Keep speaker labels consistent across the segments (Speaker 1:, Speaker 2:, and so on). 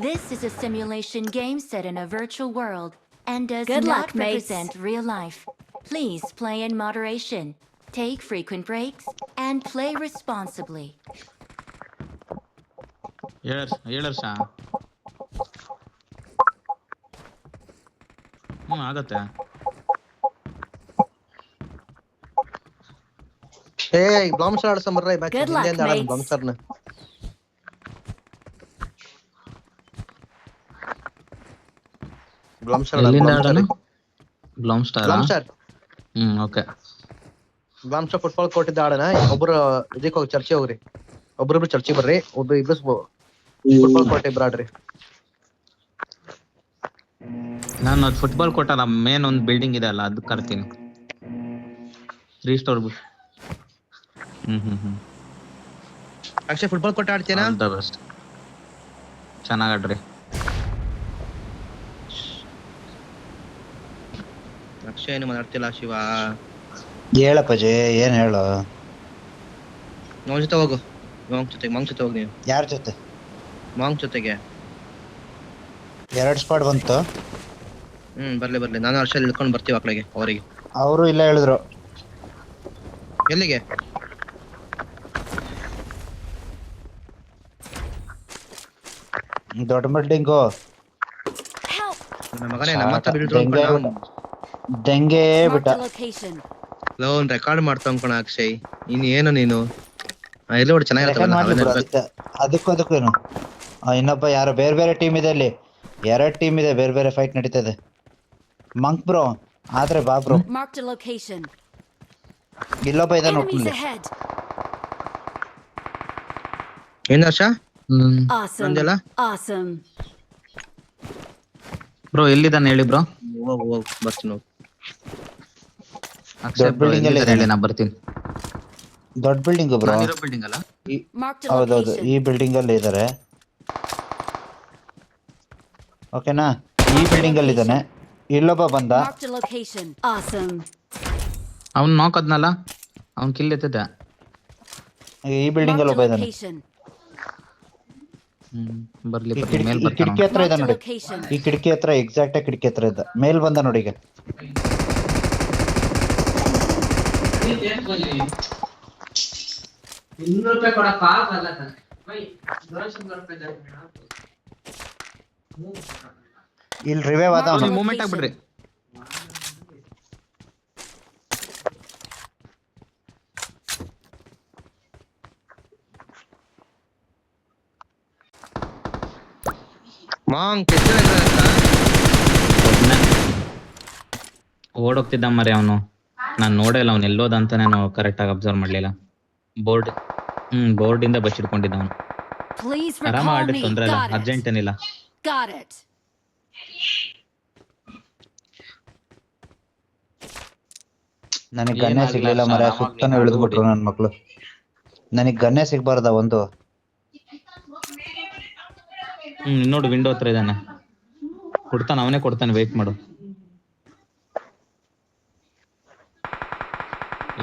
Speaker 1: This is a simulation game set in a virtual world and does
Speaker 2: Good
Speaker 1: not
Speaker 2: luck, mates.
Speaker 1: represent real life. Please play in moderation, take frequent breaks, and play responsibly.
Speaker 3: 7 ವರ್ಷ ಆಗತ್ತೆ.
Speaker 4: ಬ್ಲಾಮ್ಸರ್ ಆಡ್ಸಂಬರ್ರ ಈ match
Speaker 2: Good luck,
Speaker 4: ಹಿಂದೆ ಆಡೋಣ
Speaker 2: mates.
Speaker 4: ಬ್ಲಾಮ್ಸರ್ನ.
Speaker 3: ಎಲ್ಲಿಂದ ಆಡೋಣ? ಬ್ಲಾಮ್ star. Okay.
Speaker 4: ಬ್ಲಾಮ್ಸರ್ football court ಇದ್ದ ಆಡೋಣ. ಒಬ್ರು ಇದಕ್ಕೆ ಹೋಗಿ ಚರ್ಚೆ ಹೋಗ್ರಿ, ಒಬ್ರಿಬ್ರು ಚರ್ಚೆ ಬರ್ರಿ, ಇಬ್ರು ಫುಟ್ಬಾಲ್ ಕೋರ್ಟ್ ಇಬ್ರು ಆಡ್ರಿ.
Speaker 3: ನಾನು ಅದು ಫುಟ್ಬಾಲ್ ಕೊಟ್ಟಲ್ಲ, ಮೇನ್ ಒಂದು ಬಿಲ್ಡಿಂಗ್ ಇದೆ ಅಲ್ಲ, ಅದು ಕರ್ತೀನಿ. ರೀಸ್ಟೋರ್
Speaker 4: ಅಕ್ಷಯ್ ಫುಟ್ಬಾಲ್ ಕೋರ್ಟ್ ಆಡ್ತೀನಾ?
Speaker 3: All the best. ಚೆನ್ನಾಗಿ ಆಡ್ರಿ.
Speaker 4: ಅಕ್ಷಯ್ ಏನು ಮಾತಾಡ್ತಿಲ್ಲ. ಶಿವ
Speaker 5: ಹೇಳಪ್ಪ ಜೆ, ಏನ್ ಹೇಳು?
Speaker 4: ಮಾಂಗ್ ಜೊತೆ ಹೋಗು. ಮಾಂಗ್ ಜೊತೆ ಹೋಗಿ ನೀವು.
Speaker 5: ಯಾರ ಜೊತೆ?
Speaker 4: ಮಾಂಗ್ ಜೊತೆಗೆ
Speaker 5: 2 ಸ್ಪಾಟ್ ಬಂತು.
Speaker 4: ಬರ್ಲಿ. ನಾನು ಹರ್ಷಲ್ ಇಳ್ಕೊಂಡ್ ಬರ್ತೀವಿ ಆ ಕಡೆಗೆ. ಅವರಿಗೆ
Speaker 5: ಅವರು ಇಲ್ಲ ಹೇಳಿದ್ರು.
Speaker 4: ಎಲ್ಲಿಗೆ?
Speaker 5: ದೊಡ್ಡ ಬಿಲ್ಡಿಂಗು.
Speaker 2: Help!
Speaker 4: ನನ್ನ ಮಗನೇ ನಮ್ಮ ಹತ್ರ ಬಿಲ್ಡ್ರು ಅನ್ಕೊಂಡ.
Speaker 5: ದಂಗೆ ಬಿಟ್ಟ.
Speaker 2: Marked a location.
Speaker 4: Loan record ಮಾಡ್ತಾ ಅನ್ಕೋಣ ಅಕ್ಷಯ್. ಏನು ನೀನು ಎಲ್ಲ ನೋಡಿ
Speaker 5: ರೆಕಾರ್ಡ್ ಮಾಡ್ಲಿ ಬಿಡು,
Speaker 4: ಚೆನ್ನಾಗಿರ್ತವೆ.
Speaker 5: ಅದಕ್ಕೇನು. ಇನ್ನೊಬ್ಬ ಯಾರೋ ಬೇರೆ ಟೀಮ್ ಇದೆ ಅಲ್ಲಿ. 2 ಟೀಮ್ ಇದೆ, ಬೇರೆ ಫೈಟ್ ನಡೀತದೆ. ಮಂಕ್ ಬ್ರೋ ಆದ್ರೆ ಬಾ ಬ್ರೋ.
Speaker 2: Marked a location.
Speaker 5: ಇಲ್ಲೊಬ್ಬ ಇದೆ
Speaker 2: Enemies
Speaker 5: ನೋಡ್ಕೊಳ್ಳಿ.
Speaker 2: ahead.
Speaker 4: ಏನ್ ಹರ್ಷ
Speaker 2: Awesome.
Speaker 4: ನಂದೆಲ್ಲ?
Speaker 2: Awesome.
Speaker 3: ಬ್ರೋ ಎಲ್ಲಿದ್ದಾನೆ ಹೇಳಿ ಬ್ರೋ.
Speaker 4: ಹೋಗ್ ಬರ್ತೀನಿ ಹೋಗ್.
Speaker 3: ಅಕ್ಷಯ್ ಬ್ರೋ
Speaker 5: building ಅಲ್ಲಿ
Speaker 3: ಎಲ್ಲಿದ್ದಾರೆ ಹೇಳಿ, ನಾ ಬರ್ತೀನಿ.
Speaker 5: ದೊಡ್ಡ ಬಿಲ್ಡಿಂಗ್ ಬ್ರೋ.
Speaker 3: ನಾನಿರೋ ಬಿಲ್ಡಿಂಗ್ ಅಲ್ಲ?
Speaker 2: Marked a
Speaker 5: ಹೌದೌದು,
Speaker 2: location.
Speaker 5: ಈ ಬಿಲ್ಡಿಂಗ್ ಅಲ್ಲಿ ಇದಾರೆ. ಓಕೆನಾ? ಈ ಬಿಲ್ಡಿಂಗ್ ಅಲ್ಲಿ ಇದ್ದಾನೆ. ಇಲ್ಲೊಬ್ಬ ಬಂದ.
Speaker 2: Marked a location. Awesome.
Speaker 3: ಅವ್ನು ನೋಕದ್ನಲ್ಲ, ಅವ್ನು ಕಿಲ್ ಎತ್ತಿದ್ದ.
Speaker 5: ಈ ಬಿಲ್ಡಿಂಗ್ ಅಲ್ಲಿ
Speaker 2: Marked
Speaker 5: ಒಬ್ಬ
Speaker 2: a
Speaker 5: ಇದ್ದಾನೆ.
Speaker 2: location.
Speaker 3: ಬರ್ಲಿ
Speaker 5: ಈ
Speaker 3: ಮೇಲ್
Speaker 5: ಕಿಟಕಿ ಹತ್ರ
Speaker 2: Marked
Speaker 5: ಇದ್ದ
Speaker 2: a
Speaker 5: ನೋಡಿ.
Speaker 2: location.
Speaker 5: ಈ ಕಿಟಕಿ ಹತ್ರ, ಎಕ್ಸಾಕ್ಟ್ ಆಗಿ ಕಿಟಕಿ ಹತ್ರ ಇದ್ದ. ಮೇಲ್ ಬಂದ ನೋಡಿ ಈಗ. ಇಲ್ಲಿ ರಿವೈವ್ ಆದ ಅವನು.
Speaker 3: ಮೂವ್ಮೆಂಟ್ ಆಗ್ಬಿಡ್ರಿ.
Speaker 4: ಮಾಂಗ್
Speaker 3: ಓಡೋಗ್ತಿದ್ದ ಮರಿ ಅವನು. ನಾನು ನೋಡೇ ಇಲ್ಲ ಅವ್ನು ಎಲ್ಲೋದ ಅಂತ. ನಾನು ಕರೆಕ್ಟ್ ಆಗಿ ಅಬ್ಸರ್ವ್ ಮಾಡ್ಲಿಲ್ಲ. ಬೋರ್ಡ್ ಇಂದ ಬಚ್ಚಿಡ್ಕೊಂಡಿದ್ದ ಅವನು.
Speaker 2: Please
Speaker 3: ಆರಾಮ
Speaker 2: recall
Speaker 3: ಆಡಿ,
Speaker 2: me.
Speaker 3: ತೊಂದ್ರೆ ಇಲ್ಲ,
Speaker 2: Got it.
Speaker 3: ಅರ್ಜೆಂಟ್ ಏನಿಲ್ಲ.
Speaker 2: Got it.
Speaker 5: ನನಗೆ ಗನ್ನೇ ಸಿಗ್ಲಿಲ್ಲ ಮರ. ಸುತ್ತನೇ ಇಳಿದ್ಬಿಟ್ರು ನನ್ನ ಮಕ್ಳು. ನನಗೆ ಗನ್ನೇ ಸಿಗ್ಬಾರ್ದ ಒಂದು.
Speaker 3: ನೋಡು ವಿಂಡೋ ಹತ್ರ ಇದ್ದಾನೆ. ಅವನೇ ಕೊಡ್ತಾನೆ, ವೇಟ್ ಮಾಡು.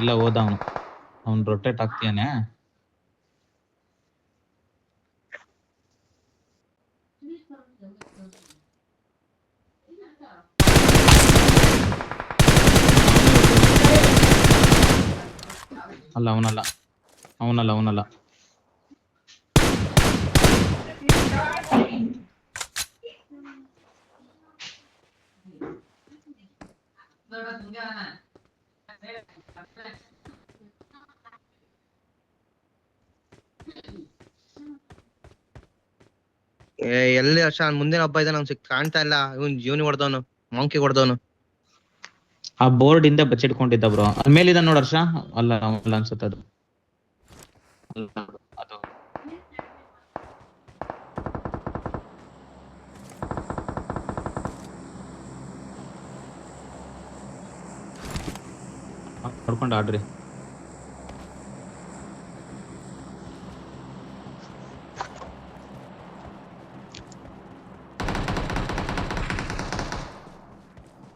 Speaker 3: ಇಲ್ಲ ಹೋದ ಅವ್ನು ರೊಟೇಟ್ ಆಗ್ತೀಯಾನೆ. ಅಲ್ಲ ಅವನಲ್ಲ.
Speaker 4: ಎಲ್ಲಿ ಹರ್ಷ ಮುಂದಿನ ಹಬ್ಬ ಇದೆ, ನಂಗೆ ಕಾಣ್ತಾ ಇಲ್ಲ. ಇವನ್ ಜೀವನಿ ಹೊಡೆದವನು, ಮಾಂಕಿ ಹೊಡೆದವನು.
Speaker 3: ಆ ಬೋರ್ಡ್ ಇಂದ ಬಚ್ಚಿಡ್ಕೊಂಡಿದ್ದ ಬ್ರೋ. ಅಲ್ಲಿ ಮೇಲಿದ ನೋಡ ಹರ್ಷ. ಅಲ್ಲ ಅನ್ಸುತ್ತೆ ಅದು. ಅದು ನೋಡ್ಕೊಂಡು ಆಡ್ರಿ.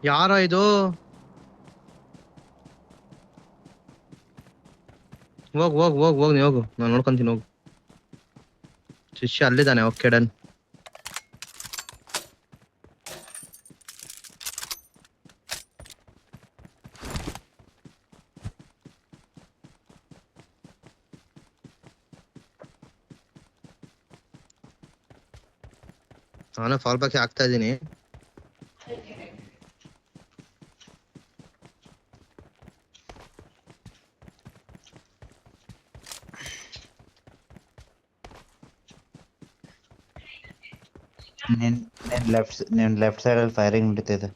Speaker 4: ಯಾರೋ ಇದು? ಹೋಗ್ ನೀ ಹೋಗು, ನಾನು ನೋಡ್ಕೊಂತೀನಿ. ಹೋಗು. ಶಿಷ್ಯ ಅಲ್ಲಿದ್ದಾನೆ. Okay done. ನಾನು ಫಾಲ್ ಬ್ಯಾಕ್ ಆಗ್ತಾ ಇದೀನಿ.
Speaker 5: ನಿನ್ ಲೆಫ್ಟ್ ಸೈಡ್ ಅಲ್ಲಿ ಫೈರಿಂಗ್ ನಡೀತಿದೆ.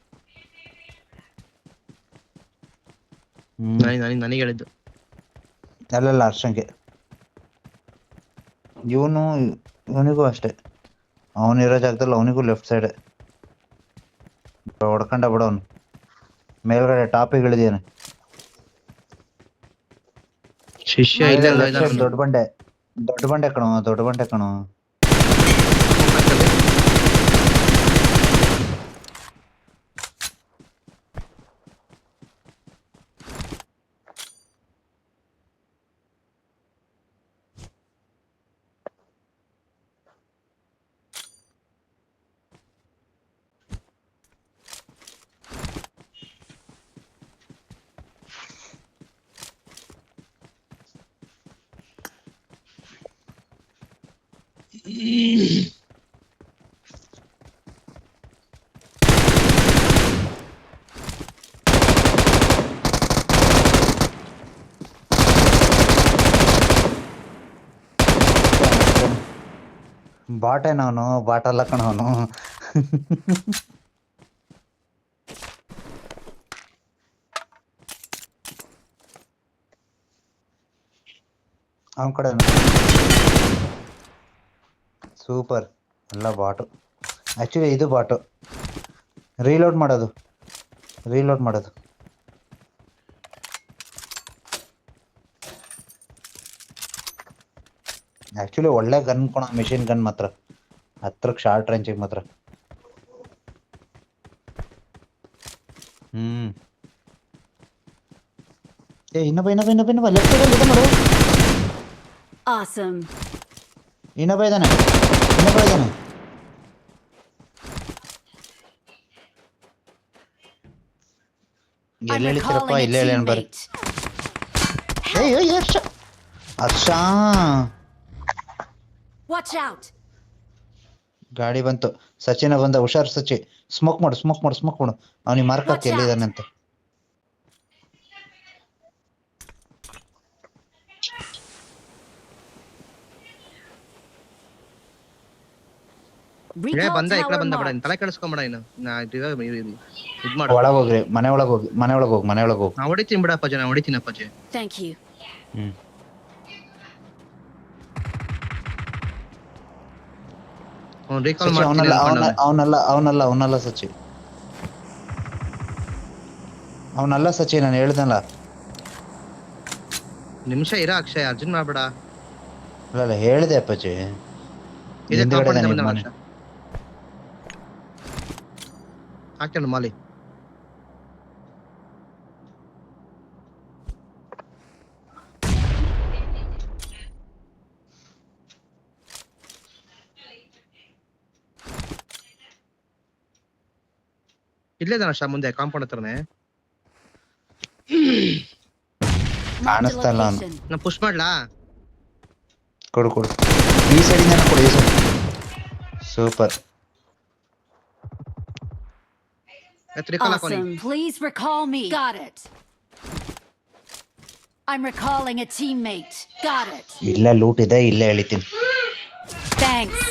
Speaker 4: ನನಗೆ ಹೇಳಿದ್ದು
Speaker 5: ಅಲ್ಲಲ್ಲ ಹರ್ಷಂಗೆ, ಇವನಿಗೂ ಅಷ್ಟೇ. ಅವನಿರೋ ಜಾಗದಲ್ಲಿ ಅವನಿಗೂ ಲೆಫ್ಟ್ ಸೈಡ್ ಹೊಡ್ಕೊಂಡ ಬಿಡೋನು. ಮೇಲ್ಗಡೆ ಟಾಪಿಗೆ ಇಳಿದೇನೆ.
Speaker 3: ಶಿಷ್ಯ ಇಲ್ಲ
Speaker 5: ದೊಡ್ಡ ಬಂಡೆ ಕಣೋ. ಬಾಟೇನವನು, ಬಾಟಲ್ಲ ಕಣವನು. ಅವನ ಕಡೆ ಸೂಪರ್. ಎಲ್ಲ ಬಾಟು. ಆಕ್ಚುಲಿ ಇದು ಬಾಟು. ರೀಲೋಡ್ ಮಾಡೋದು. ಆಕ್ಚುಲಿ ಒಳ್ಳೆ ಗನ್ ಕೊಣ, ಮಿಷಿನ್ ಗನ್ ಮಾತ್ರ. ಹತ್ರಕ್ಕೆ ಶಾರ್ಟ್ ರೇಂಜಿಗೆ ಮಾತ್ರ. ಇನ್ನೊಬ್ಬ ಲೆಫ್ಟ್ ಸೈಡ್ ಇದೆ ನೋಡು.
Speaker 2: Awesome.
Speaker 5: ಇನ್ನೊಬ್ಬ ಇದ್ದಾನೆ.
Speaker 2: I'm
Speaker 5: ಎಲ್ಲಿ ಹೇಳ್ತೀರಪ್ಪ?
Speaker 2: recalling a
Speaker 5: ಇಲ್ಲೇ ಹೇಳಿ ಬರ್ರಿ.
Speaker 2: teammate.
Speaker 5: ಹರ್ಷ
Speaker 2: Watch out.
Speaker 5: ಗಾಡಿ ಬಂತು. ಸಚಿನ ಬಂದ. ಹುಷಾರ್ ಸಚಿ. ಸ್ಮೋಕ್ ಮಾಡು. ಅವನಿಗೆ ಮಾರ್ಕ್ ಹಾಕಿ ಎಲ್ಲಿದ್ದಾನೆ ಅಂತ.
Speaker 2: Recall
Speaker 4: ಬಂದ ಈ ಕಡೆ
Speaker 2: tower
Speaker 4: ಬಂದ ಬಿಡ,
Speaker 2: marked.
Speaker 4: ತಲೆ ಕೆಡಿಸ್ಕೊಂಬೇಡ ಇನ್ನು. ಇದ್ ಮಾಡು.
Speaker 5: ಒಳಗ್ ಹೋಗ್ರಿ. ಮನೆ ಒಳಗ್ ಹೋಗಿ.
Speaker 4: ನಾ ಹೊಡಿತೀನಿ ಬಿಡಪ್ಪಾಜಿ, ಅಪ್ಪಾಜಿ.
Speaker 2: Thank you.
Speaker 4: ಅವ್ನು ರೀಕಾಲ್
Speaker 5: ಸಚಿ
Speaker 4: ಮಾಡ್ತೀನಿ ಅನ್ಕೊಂಡವ್ನೆ.
Speaker 5: ಅವನಲ್ಲ ಸಚಿ. ಅವನಲ್ಲ ಸಚಿ, ನಾನು ಹೇಳ್ದಲ್ಲ.
Speaker 4: ನಿಮಿಷ ಇರ ಅಕ್ಷಯ್, ಅರ್ಜುನ್ ಮಾಡ್ಬೇಡ.
Speaker 5: ಅಲ್ಲ ಹೇಳಿದೆ ಅಪ್ಪಾಜಿ.
Speaker 4: ಇದೆ
Speaker 5: ಹಿಂದ್ಗಡೆ
Speaker 4: ಕಾಂಪೌಂಡ್
Speaker 5: ನಿಮ್ಮ
Speaker 4: ಬಂದ
Speaker 5: ಮನೆ.
Speaker 4: ಹಾಕ್ತಾನು ಮಾಲಿ. ಇಲ್ಲೇ ಇದಾನ ಮುಂದೆ ಕಾಂಪೌಂಡ್ ಹತ್ರನೇ.
Speaker 2: Marked a
Speaker 5: ಕಾಣಿಸ್ತಾ ಇಲ್ಲ ಅವ್ನು.
Speaker 2: location.
Speaker 4: ನಾ ಪುಷ್ ಮಾಡ್ಲಾ?
Speaker 5: ಕೊಡು. ಈ ಸೈಡಿಂದ ಕೊಡು. ಸೂಪರ್.
Speaker 4: ರೀಕಾಲ್ ಹಾಕೋನಿ.
Speaker 2: Awesome. Please recall me. Got it. I'm recalling a teammate. Got it.
Speaker 5: ಇಲ್ಲ ಲೂಟ್ ಇದೆ, ಇಲ್ಲೇ ಎಳಿತೀನಿ.
Speaker 2: Thanks.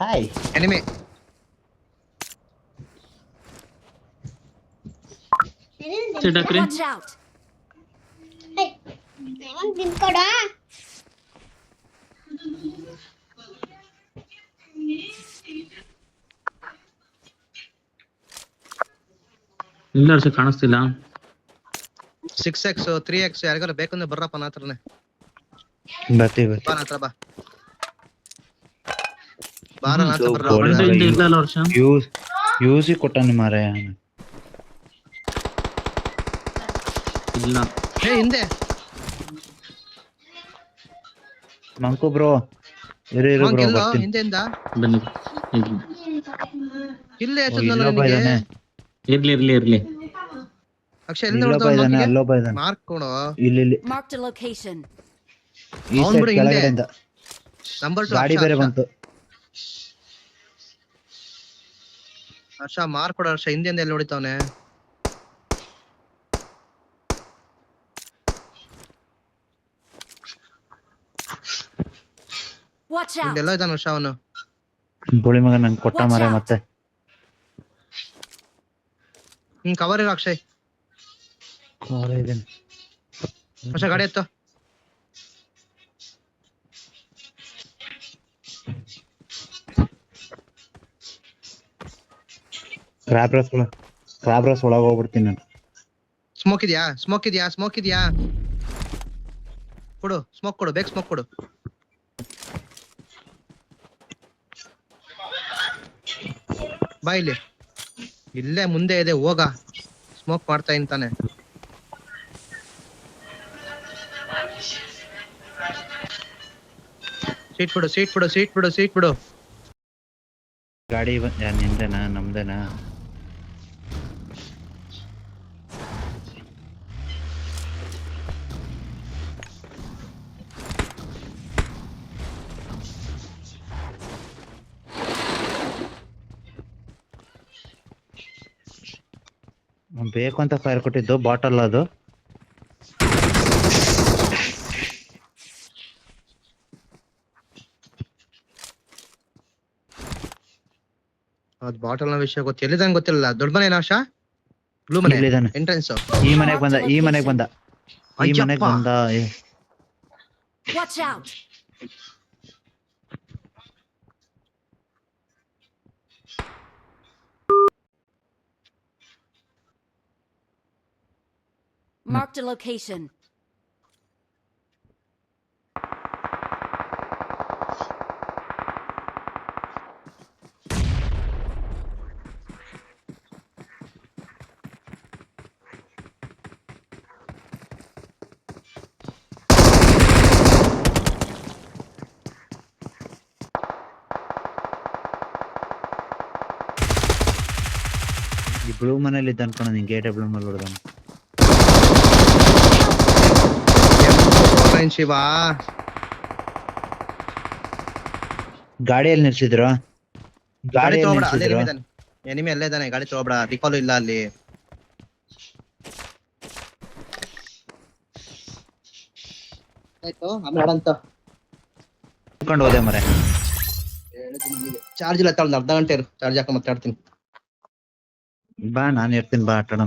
Speaker 5: Hi.
Speaker 4: Enemy.
Speaker 2: Watch out.
Speaker 3: ಇಲ್ಲ ಹರ್ಷ, ಕಾಣಿಸ್ತಿಲ್ಲ.
Speaker 4: 6x 3x ಯಾರಿಗಾರ ಬೇಕಂದ್ರೆ ಬರ್ರಪ್ಪ ನನ್ನ ಹತ್ರನೇ.
Speaker 5: ಬರ್ತೀವಿ.
Speaker 4: ಬಾ ನನ್ನ ಹತ್ರ ಬಾ. ನನ್ನ ಹತ್ರ ಬರ್ರ.
Speaker 3: ಇಲ್ಲ ಅಲ್ಲ ಹರ್ಷ.
Speaker 5: ಯೂಸಿ ಕೊಟ್ಟಾನೆ ಮಾರಾಯ.
Speaker 3: ಇಲ್ಲ.
Speaker 4: ಹಿಂದೆ
Speaker 5: ಮಂಕು ಬ್ರೋ, ಇರು ಬ್ರೋ, ಬರ್ತೀನಿ.
Speaker 4: ಹಿಂದೆಯಿಂದ
Speaker 3: ಬನ್ನಿ.
Speaker 4: ಇಲ್ಲೇ
Speaker 5: ಇಲ್ಲೊಬ್ಬ ಇದ್ದಾನೆ.
Speaker 3: ಇರ್ಲಿ.
Speaker 4: ಅಕ್ಷಯ್
Speaker 5: ಇಲ್ಲೊಬ್ಬ ಇದ್ದಾನೆ.
Speaker 4: ಮಾರ್ಕ್ ಕೊಡು.
Speaker 5: ಇಲ್ಲಿ
Speaker 2: Marked a location.
Speaker 5: ಈ
Speaker 4: ಅವ್ನ್
Speaker 5: ಸೈಡ್
Speaker 4: ಬಿಡು ಹಿಂದೆ.
Speaker 5: ಕೆಳಗಡೆಯಿಂದ
Speaker 4: ನಂಬರ್ 2
Speaker 5: ಗಾಡಿ ಬೇರೆ ಬಂತು.
Speaker 4: ಹರ್ಷ ಮಾರ್ಕೊಡ ಹರ್ಷ ಹಿಂದೆಂದ ಎಲ್ಲಿ ಹೊಡಿತಾವನೆ
Speaker 2: Watch out!
Speaker 4: ಹಿಂದೆಲ್ಲ ಇದ್ದಾನ ಹರ್ಷ ಅವನು
Speaker 5: ಗೋಳಿ ಮಗ ನಂಗೆ ಕೊಟ್ಟ
Speaker 2: Watch
Speaker 5: ಮಾರೆ
Speaker 2: out.
Speaker 5: ಮತ್ತೆ
Speaker 4: ಕವರ್ ಇರೋ ಅಕ್ಷಯ್ ಹರ್ಷ ಗಾಡಿ ಎತ್ತು
Speaker 5: ಕ್ರಾಬ್ ರಸ್ ಒಳಗೆ ಹೋಗ್ಬಿಡ್ತೀನಿ ನಾನು.
Speaker 4: ಸ್ಮೋಕ್ ಇದೆಯಾ ಕೊಡು ಸ್ಮೋಕ್ ಕೊಡು ಬೇಗ ಸ್ಮೋಕ್ ಕೊಡು ಬಾ ಇಲ್ಲಿ ಇಲ್ಲೇ ಮುಂದೆ ಇದೆ ಹೋಗ ಸ್ಮೋಕ್ ಮಾಡ್ತಾ ಇಂತಾನೆ ಸೀಟ್ ಬಿಡು
Speaker 5: ಗಾಡಿ ನಿಂದೇನಾ ನಮ್ದೇನಾ ಬೇಕು ಅಂತ ಫೈರ್ ಕೊಟ್ಟಿದ್ದು ಬಾಟಲ್ ಅದು
Speaker 4: ಅದ್ ಬಾಟಲ್ ನ ವಿಷಯ ಎಲ್ಲಿದಂಗ್ ಗೊತ್ತಿಲ್ಲ ದೊಡ್ಡ ಮನೆ ನಾಶ ಬ್ಲೂ ಮನೆ
Speaker 5: ಇಲ್ಲಿದಾನೆ.
Speaker 4: ಎಂಟ್ರೆನ್ಸ್
Speaker 5: ಈ ಮನೆಗ್ ಬಂದ ಈ ಮನೆಗ್ ಬಂದ
Speaker 2: Watch out! Marked a location.
Speaker 5: ಈ ಬ್ಲೂ ಮನೇಲಿ ಇದ್ದ ಅನ್ಕೊಂಡು ನಿಂಗೆ ಗೇಟ್ ಬ್ಲೂ ಮೇಲೆ ಹೊಡೆದ
Speaker 4: ಶಿವ
Speaker 5: ಗಾಡಿಯಲ್ಲಿ ನಿಲ್ಸಿದ್ರು
Speaker 4: ಗಾಡಿ ತಗೋಬೇಡ ಅಲ್ಲೇ
Speaker 5: ನಿಲ್ಸಿದ್ರು
Speaker 4: ಎನಿಮಿ ಅಲ್ಲೇ ಇದ್ದಾನೆ ಗಾಡಿ ತಗೋಬೇಡ ರಿಕಾಲ್ ಇಲ್ಲ ಅಲ್ಲಿ ಆಯ್ತು ಆಮೇಲೆ ಅಂತ
Speaker 5: ಕರ್ಕೊಂಡು ಹೋದೆ ಮರೆ
Speaker 4: ಚಾರ್ಜ್ ಇಲ್ಲ ತಗೊಂಡು ಅರ್ಧ ಗಂಟೆ ಇರು ಚಾರ್ಜ್ ಹಾಕಿ ಮಾತಾಡ್ತೀನಿ
Speaker 5: ಬಾ ನಾನು ಇರ್ತೀನಿ ಬಾ ಆಟೋಣ